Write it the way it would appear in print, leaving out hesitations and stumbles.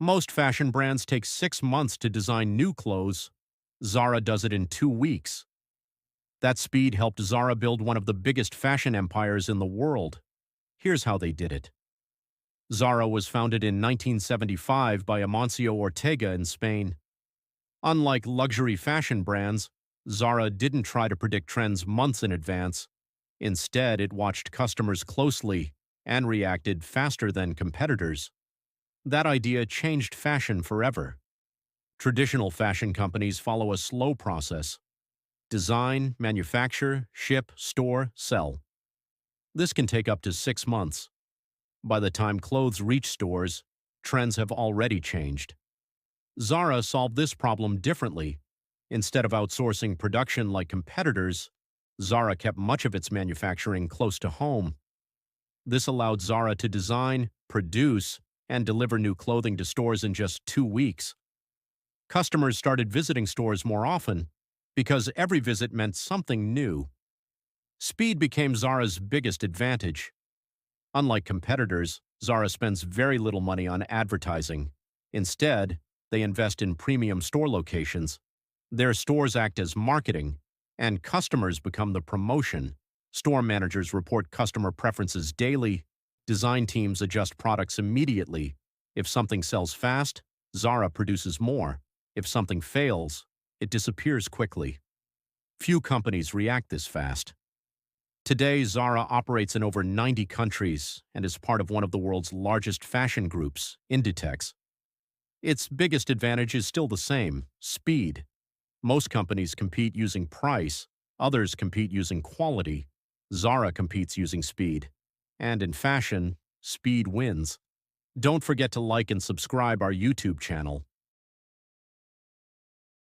Most fashion brands take 6 months to design new clothes. Zara does it in 2 weeks. That speed helped Zara build one of the biggest fashion empires in the world. Here's how they did it. Zara was founded in 1975 by Amancio Ortega in Spain. Unlike luxury fashion brands, Zara didn't try to predict trends months in advance. Instead, it watched customers closely and reacted faster than competitors. That idea changed fashion forever. Traditional fashion companies follow a slow process: design, manufacture, ship, store, sell. This can take up to 6 months. By the time clothes reach stores, trends have already changed. Zara solved this problem differently. Instead of outsourcing production like competitors, Zara kept much of its manufacturing close to home. This allowed Zara to design, produce, and deliver new clothing to stores in just 2 weeks. Customers started visiting stores more often because every visit meant something new. Speed became Zara's biggest advantage. Unlike competitors, Zara spends very little money on advertising. Instead, they invest in premium store locations. Their stores act as marketing, and customers become the promotion. Store managers report customer preferences daily. Design teams adjust products immediately. If something sells fast, Zara produces more. If something fails, it disappears quickly. Few companies react this fast. Today, Zara operates in over 90 countries and is part of one of the world's largest fashion groups, Inditex. Its biggest advantage is still the same: speed. Most companies compete using price, others compete using quality. Zara competes using speed. And in fashion, speed wins. Don't forget to like and subscribe our YouTube channel.